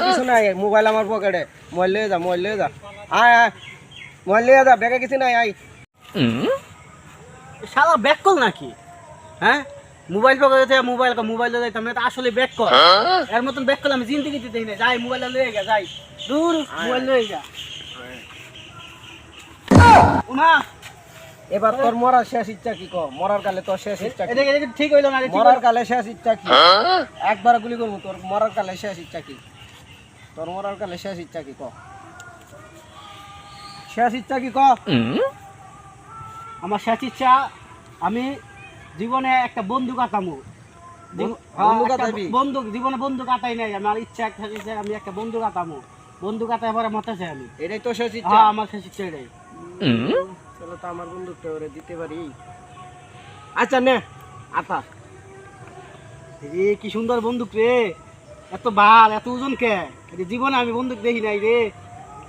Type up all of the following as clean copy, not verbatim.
কিছু নাই, মোবাইল আমার পকেটে, মোবাইল লিয়ে যা, মোবাইল লিয়ে যা, আয় আয়, মোবাইল লিয়ে যা, ব্যাগে কিছু নাই, আয়। শালা ব্যাক কল নাকি? হ্যাঁ, মোবাইল পকেটে মোবাইল মোবাইল যাইতাম না, আসলে ব্যাক কল। এর মতন ব্যাক কল আমি জিন্দেগিতে দেখি না। যাই মোবাইল লয়ে গা, যাই দূর, মোবাইল লয়ে যা। উমা, এবার তোর মরার শেষ ইচ্ছা কি ক? মরার কালে তোর শেষ ইচ্ছা কি? এদিকে এদিকে ঠিক হইলো না রে, ঠিক মরার কালে শেষ ইচ্ছা কি? একবার গুলি করবো, তোর মরার কালে শেষ ইচ্ছা কি? তোর মরার কালে শেষ ইচ্ছা কি ক? শেষ ইচ্ছা কি ক? আমার শেষ ইচ্ছা, আমি জীবনে একটা বন্দুক আঁকামু। বন্দুক আঁকাবি? বন্দুক জীবনে বন্দুক আঁকাই নাই। আমার ইচ্ছা একটা, আমি একটা বন্দুক আঁকামু। বন্দুক আঁকায় পরে মতে চাই আমি। এটাই তো শেষ ইচ্ছা? হ্যাঁ, আমার শেষ ইচ্ছা এটাই। চলো তো আমার বন্দুকটা ওরে দিতে পারি। আচ্ছা নে, আতা। রে কি সুন্দর বন্দুক রে, এত ভাল, এত ওজন কে? জীবনে আমি বন্দুক দেখি নাই রে,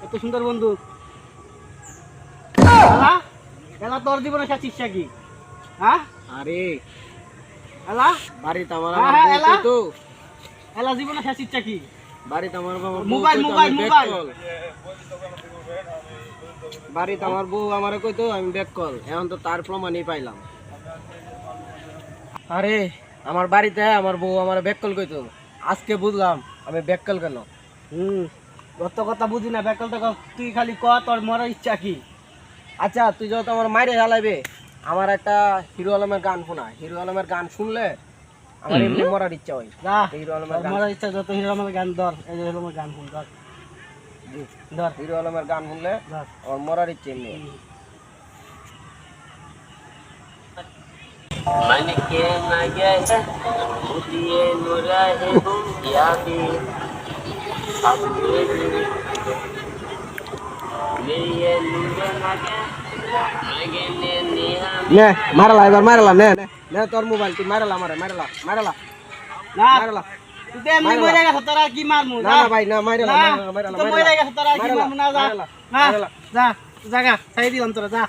এত সুন্দর বন্দুক। এলা এলা তোর জীবনে শেষ ইচ্ছা কি? হ্যাঁ, আরে এলা বাড়িতে আমার হ্যাঁ, বউ এলা? তো, এলা জীবনে শেষ ইচ্ছা কি? বাড়িতে আমার বাবা মোবাইল, মোবাইল, মোবাইল। বাড়িতে আমার বউ আমারে কইতো আমি ব্যাক কল, এখন তো তার প্রমাণই পাইলাম। আরে আমার বাড়িতে আমার বউ আমারে ব্যাক কল কইতো, আজকে বুঝলাম আমি ব্যাক কল কেন। অত কথা বুঝি না, ব্যাকল তো তুই খালি ক তোর মরার ইচ্ছা কি? আচ্ছা তুই যত আমার মাইরে হালাইবে, আমার একটা হিরো আলমের গান শোনা। হিরো আলমের গান শুনলে আমার এমনি মরার ইচ্ছা হয়। যা, হিরো আলমের তোর গান, মরার ইচ্ছা যত হিরো আমার গান ধর, এই যে হিরো আমার গান শুন ধর, ধর হিরো আলমের গান শুনলে ধর। আমার মরার ইচ্ছে এমনি। मन के नगे मुझे नुरा है यादी अब ये ये नुरे नगे नगे ने निहा নে মারালা, এবার মারালা, নে নে নে তোর মোবাইল তুই মারালা, মারে মারালা, মারালা, না, মারালা। তুই তো এমনি মরে গেছ, তোরা কি মারমু? না না ভাই না, মারালা, না, মারালা, তুই তো মরে গেছ, তোরা কি মারালা, মারমু? না, যা মারালা, না, মারালা। যা, জাগা ছাই দিলাম তোরা, যা।